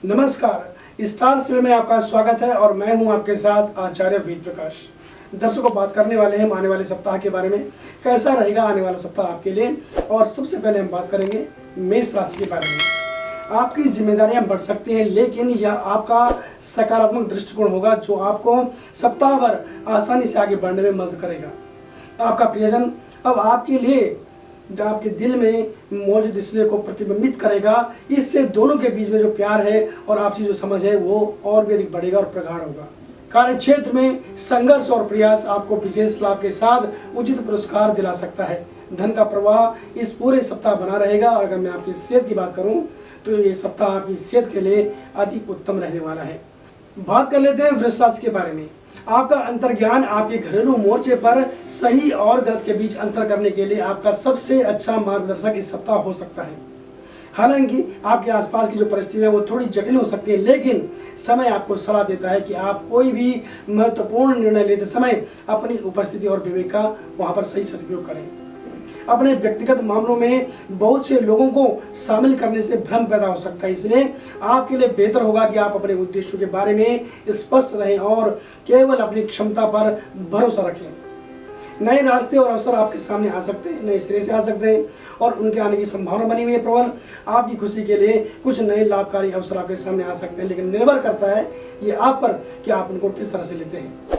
नमस्कार, star serial में आपका स्वागत है और मैं हूं आपके साथ आचार्य वेद प्रकाश। दर्शकों, बात करने वाले हैं आने वाले सप्ताह के बारे में, कैसा रहेगा आने वाला सप्ताह आपके लिए। और सबसे पहले हम बात करेंगे मेष राशि के बारे में। आपकी जिम्मेदारियां बढ़ सकती हैं, लेकिन यह आपका सकारात्मक दृष्टिकोण होगा जो आपको सप्ताह भर आसानी से आगे बढ़ने में मदद करेगा। आपका प्रियजन अब आपके लिए जो आपके दिल में मौजूद इसलिए को प्रतिबिंबित करेगा। इससे दोनों के बीच में जो प्यार है और आपसी जो समझ है वो और भी अधिक बढ़ेगा और प्रगाढ़ होगा। कार्य क्षेत्र में संघर्ष और प्रयास आपको विशेष लाभ के साथ उचित पुरस्कार दिला सकता है। धन का प्रवाह इस पूरे सप्ताह बना रहेगा। और अगर मैं आपकी सेहत की बात करूं तो ये सप्ताह आपकी सेहत के लिए अति उत्तम रहने वाला है। बात कर लेते हैं वृष राशि के बारे में। आपका अंतर्ज्ञान आपके घरेलू मोर्चे पर सही और गलत के बीच अंतर करने के लिए आपका सबसे अच्छा मार्गदर्शक इस सप्ताह हो सकता है। हालांकि आपके आसपास की जो परिस्थितियां वो थोड़ी जटिल हो सकती है, लेकिन समय आपको सलाह देता है कि आप कोई भी महत्वपूर्ण निर्णय लेते समय अपनी उपस्थिति और विवेक का वहां पर सही सदुपयोग करें। अपने व्यक्तिगत मामलों में बहुत से लोगों को शामिल करने से भ्रम पैदा हो सकता है, इसलिए आपके लिए बेहतर होगा कि आप अपने उद्देश्यों के बारे में स्पष्ट रहें और केवल अपनी क्षमता पर भरोसा रखें। नए रास्ते और अवसर आपके सामने आ सकते हैं, नए सिरे से आ सकते हैं और उनके आने की संभावना बनी हुई है प्रबल। आपकी खुशी के लिए कुछ नए लाभकारी अवसर आपके सामने आ सकते हैं, लेकिन निर्भर करता है ये आप पर कि आप उनको किस तरह से लेते हैं।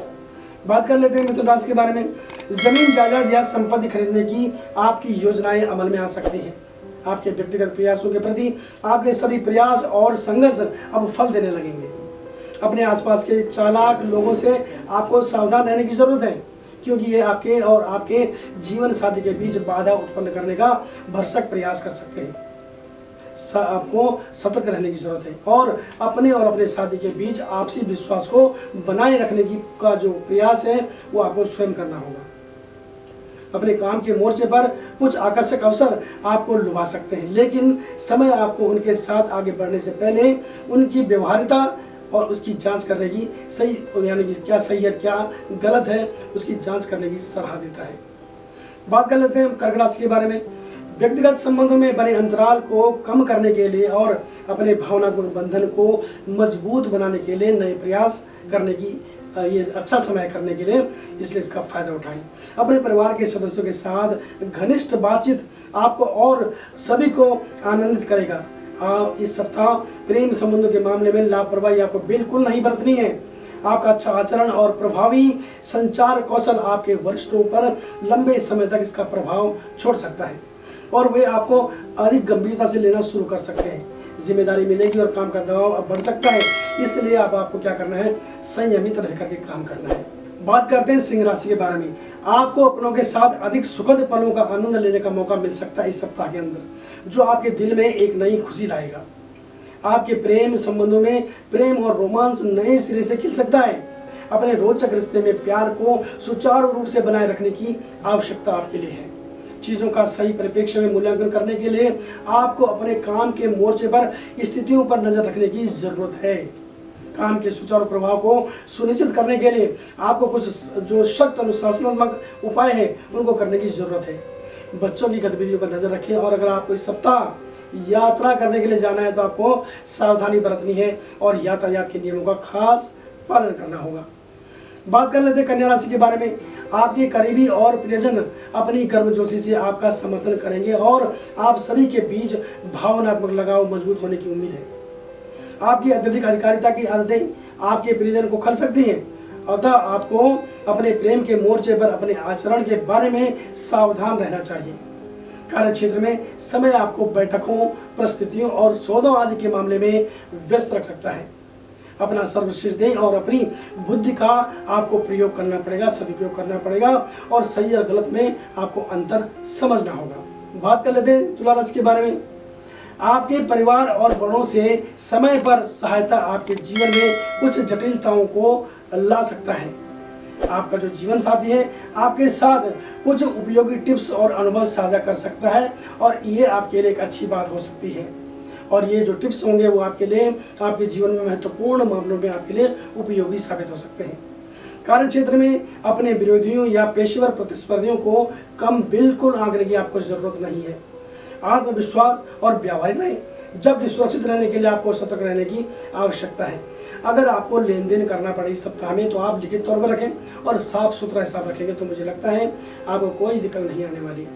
बात कर लेते हैं मिथुन राशि के बारे में। जमीन जायदाद या संपत्ति खरीदने की आपकी योजनाएं अमल में आ सकती हैं। आपके व्यक्तिगत प्रयासों के प्रति आपके सभी प्रयास और संघर्ष अब फल देने लगेंगे। अपने आसपास के चालाक लोगों से आपको सावधान रहने की जरूरत है, क्योंकि ये आपके और आपके जीवन साथी के बीच बाधा उत्पन्न करने का भरसक प्रयास कर सकते हैं। आपको सतर्क रहने की जरूरत है और अपने साथी के बीच आपसी विश्वास को बनाए रखने की का जो प्रयास है वो आपको स्वयं करना होगा। अपने काम के मोर्चे पर कुछ आकर्षक अवसर आपको लुभा सकते हैं, लेकिन समय आपको उनके साथ आगे बढ़ने से पहले उनकी व्यवहारिकता और उसकी जांच करने की सही यानी कि क्या सही है क्या गलत है उसकी जांच करने की सलाह देता है। बात कर लेते हैं कर्क राशि के बारे में। व्यक्तिगत संबंधों में बने अंतराल को कम करने के लिए और अपने भावनात्मक बंधन को मजबूत बनाने के लिए नए प्रयास करने की ये अच्छा समय करने के लिए, इसलिए इसका फायदा उठाएं। अपने परिवार के सदस्यों के साथ घनिष्ठ बातचीत आपको और सभी को आनंदित करेगा। इस सप्ताह प्रेम संबंधों के मामले में लापरवाही आपको बिल्कुल नहीं बरतनी है। आपका अच्छा आचरण और प्रभावी संचार कौशल आपके वरिष्ठों पर लंबे समय तक इसका प्रभाव छोड़ सकता है और वे आपको अधिक गंभीरता से लेना शुरू कर सकते हैं। जिम्मेदारी मिलेगी और काम का दबाव अब बढ़ सकता है, इसलिए अब आपको क्या करना है, संयमित रह करके काम करना है। बात करते हैं सिंह राशि के बारे में। आपको अपनों के साथ अधिक सुखद पलों का आनंद लेने का मौका मिल सकता है इस सप्ताह के अंदर, जो आपके दिल में एक नई खुशी लाएगा। आपके प्रेम संबंधों में प्रेम और रोमांस नए सिरे से खिल सकता है। अपने रोचक रिश्ते में प्यार को सुचारू रूप से बनाए रखने की आवश्यकता आपके लिए है। चीज़ों का सही परिप्रेक्ष्य में मूल्यांकन करने के लिए आपको अपने काम के मोर्चे पर स्थितियों पर नजर रखने की जरूरत है। काम के सुचारू प्रभाव को सुनिश्चित करने के लिए आपको कुछ जो सख्त अनुशासनात्मक उपाय है उनको करने की जरूरत है। बच्चों की गतिविधियों पर नजर रखें और अगर आपको इस सप्ताह यात्रा करने के लिए जाना है तो आपको सावधानी बरतनी है और यातायात के नियमों का खास पालन करना होगा। बात कर लेते हैं कन्या राशि के बारे में। आपके करीबी और प्रियजन अपनी गर्मजोशी से आपका समर्थन करेंगे और आप सभी के बीच भावनात्मक लगाव मजबूत होने की उम्मीद है। आपकी अत्यधिक अधिकारिता की आदतें आपके प्रियजन को खल सकती हैं, अतः आपको अपने प्रेम के मोर्चे पर अपने आचरण के बारे में सावधान रहना चाहिए। कार्य क्षेत्र में समय आपको बैठकों, प्रस्तुतियों और सौदों आदि के मामले में व्यस्त रख सकता है। अपना सर्वश्रेष्ठ दें और अपनी बुद्धि का आपको प्रयोग करना पड़ेगा, सदुपयोग करना पड़ेगा और सही और गलत में आपको अंतर समझना होगा। बात कर लेते हैं तुला राशि के बारे में। आपके परिवार और बड़ों से समय पर सहायता आपके जीवन में कुछ जटिलताओं को ला सकता है। आपका जो जीवन साथी है आपके साथ कुछ उपयोगी टिप्स और अनुभव साझा कर सकता है और ये आपके लिए एक अच्छी बात हो सकती है और ये जो टिप्स होंगे वो आपके लिए आपके जीवन में महत्वपूर्ण मामलों में आपके लिए उपयोगी साबित हो सकते हैं। कार्य क्षेत्र में अपने विरोधियों या पेशेवर प्रतिस्पर्धियों को कम बिल्कुल आंकने की आपको जरूरत नहीं है। आत्मविश्वास और व्यावहारिक रहें, जबकि सुरक्षित रहने के लिए आपको सतर्क रहने की आवश्यकता है। अगर आपको लेन देन करना पड़े इस सप्ताह में तो आप लिखित तौर पर रखें और साफ सुथरा हिसाब रखेंगे तो मुझे लगता है आपको कोई दिक्कत नहीं आने वाली।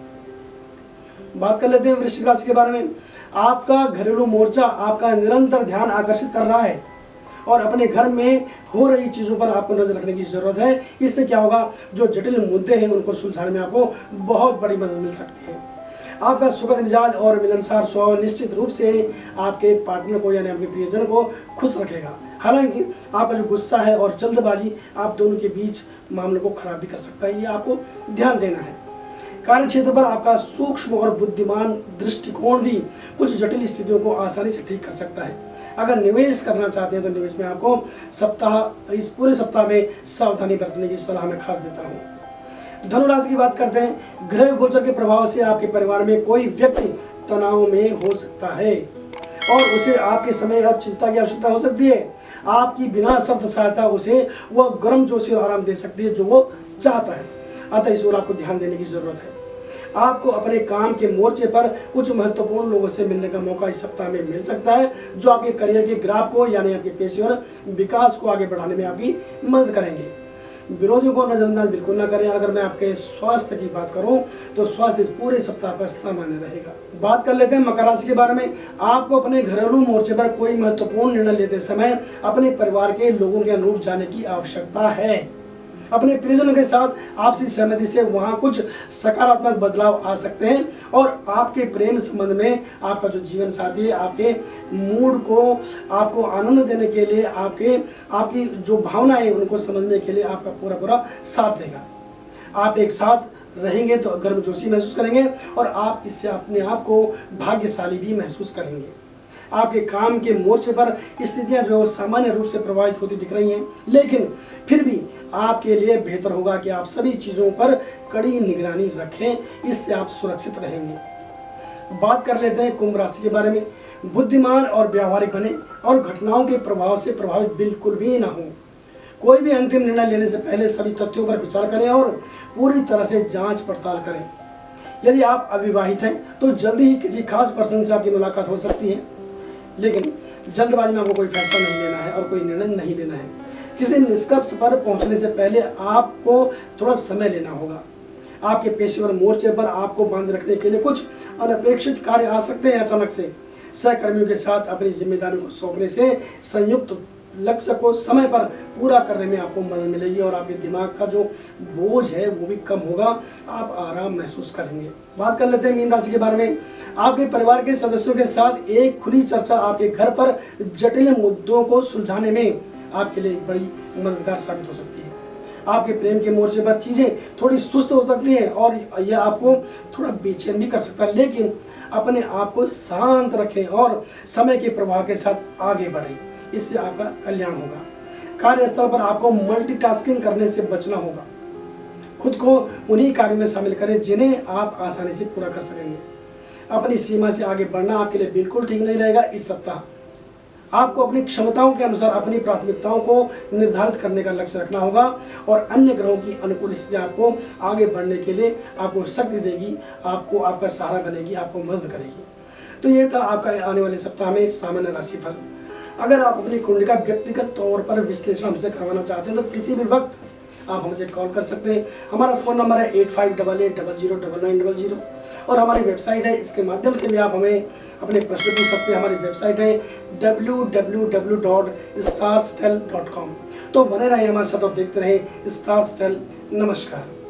बात कर लेते हैं वृश्चिक राशि के बारे में। आपका घरेलू मोर्चा आपका निरंतर ध्यान आकर्षित कर रहा है और अपने घर में हो रही चीज़ों पर आपको नजर रखने की जरूरत है। इससे क्या होगा, जो जटिल मुद्दे हैं उनको सुलझाने में आपको बहुत बड़ी मदद मिल सकती है। आपका सुखद मिजाज और मिलनसार स्वभाव निश्चित रूप से आपके पार्टनर को यानी आपके प्रियजन को खुश रखेगा। हालांकि आपका जो गुस्सा है और जल्दबाजी आप दोनों के बीच मामले को खराब भी कर सकता है, ये आपको ध्यान देना है। कार्य क्षेत्र पर आपका सूक्ष्म और बुद्धिमान दृष्टिकोण भी कुछ जटिल स्थितियों को आसानी से ठीक कर सकता है। अगर निवेश करना चाहते हैं तो निवेश में आपको इस पूरे सप्ताह में सावधानी बरतने की सलाह मैं खास देता हूँ। धनुराशि की बात करते हैं। ग्रह गोचर के प्रभाव से आपके परिवार में कोई व्यक्ति तनाव में हो सकता है और उसे आपके समय अब चिंता की आवश्यकता हो सकती है। आपकी बिना शर्त सहायता उसे वह गर्मजोशी और आराम दे सकती है जो वो चाहता है, अतः इस ओर आपको ध्यान देने की जरूरत है। आपको अपने काम के मोर्चे पर कुछ महत्वपूर्ण लोगों से मिलने का मौका इस सप्ताह में मिल सकता है जो आपके करियर के ग्राफ को यानी आपके पेशेवर विकास को आगे बढ़ाने में आपकी मदद करेंगे। विरोधियों को नजरअंदाज बिल्कुल ना करें। अगर मैं आपके स्वास्थ्य की बात करूं तो स्वास्थ्य इस पूरे सप्ताह का सामान्य रहेगा। बात कर लेते हैं मकर राशि के बारे में। आपको अपने घरेलू मोर्चे पर कोई महत्वपूर्ण निर्णय लेते समय अपने परिवार के लोगों के अनुरूप जाने की आवश्यकता है। अपने प्रियजनों के साथ आपसी सहमति से वहां कुछ सकारात्मक बदलाव आ सकते हैं और आपके प्रेम संबंध में आपका जो जीवन साथी है आपके मूड को आपको आनंद देने के लिए आपकी जो भावनाएं उनको समझने के लिए आपका पूरा साथ देगा। आप एक साथ रहेंगे तो गर्मजोशी महसूस करेंगे और आप इससे अपने आप को भाग्यशाली भी महसूस करेंगे। आपके काम के मोर्चे पर स्थितियां जो सामान्य रूप से प्रभावित होती दिख रही हैं, लेकिन फिर भी आपके लिए बेहतर होगा कि आप सभी चीज़ों पर कड़ी निगरानी रखें, इससे आप सुरक्षित रहेंगे। बात कर लेते हैं कुंभ राशि के बारे में। बुद्धिमान और व्यावहारिक बने और घटनाओं के प्रभाव से प्रभावित बिल्कुल भी ना हो। कोई भी अंतिम निर्णय लेने से पहले सभी तथ्यों पर विचार करें और पूरी तरह से जांच पड़ताल करें। यदि आप अविवाहित हैं तो जल्दी ही किसी खास पर्सन से आपकी मुलाकात हो सकती है, लेकिन जल्दबाजी में आपको कोई फैसला नहीं लेना है और कोई निर्णय नहीं लेना है। किसी निष्कर्ष पर पहुंचने से पहले आपको थोड़ा समय लेना होगा। आपके पेशेवर मोर्चे पर आपको बांध रखने के लिए कुछ अनपेक्षित कार्य आ सकते हैं अचानक से। सहकर्मियों के साथ अपनी जिम्मेदारी को सौंपने से संयुक्त लक्ष्य को समय पर पूरा करने में आपको मदद मिलेगी और आपके दिमाग का जो बोझ है वो भी कम होगा, आप आराम महसूस करेंगे। बात कर लेते हैं मीन राशि के बारे में। आपके परिवार के सदस्यों के साथ एक खुली चर्चा आपके घर पर जटिल मुद्दों को सुलझाने में आपके लिए एक बड़ी मददगार साबित हो सकती है। आपके प्रेम के मोर्चे पर चीज़ें थोड़ी सुस्त हो सकती हैं और यह आपको थोड़ा बेचैन भी कर सकता है, लेकिन अपने आप को शांत रखें और समय के प्रवाह के साथ आगे बढ़ें, इससे आपका कल्याण होगा। कार्यस्थल पर आपको मल्टीटास्किंग करने से बचना होगा। खुद को उन्हीं कार्यों में शामिल करें जिन्हें आप आसानी से पूरा कर सकेंगे। अपनी सीमा से आगे बढ़ना आपके लिए बिल्कुल ठीक नहीं रहेगा। इस सप्ताह आपको अपनी क्षमताओं के अनुसार अपनी प्राथमिकताओं को निर्धारित करने का लक्ष्य रखना होगा और अन्य ग्रहों की अनुकूल स्थिति आपको आगे बढ़ने के लिए आपको शक्ति देगी, आपको आपका सहारा बनेगी, आपको मदद करेगी। तो ये था आपका आने वाले सप्ताह में सामान्य राशिफल। अगर आप अपनी कुंडली का व्यक्तिगत तौर पर विश्लेषण हमसे करवाना चाहते हैं तो किसी भी वक्त आप हमसे कॉल कर सकते हैं। हमारा फ़ोन नंबर है 8588009900 और हमारी वेबसाइट है, इसके माध्यम से भी आप हमें अपने प्रश्न पूछ सकते हैं। हमारी वेबसाइट है www.starstel.com। तो बने रहें हमारे साथ और देखते रहें स्टार्स टेल। नमस्कार।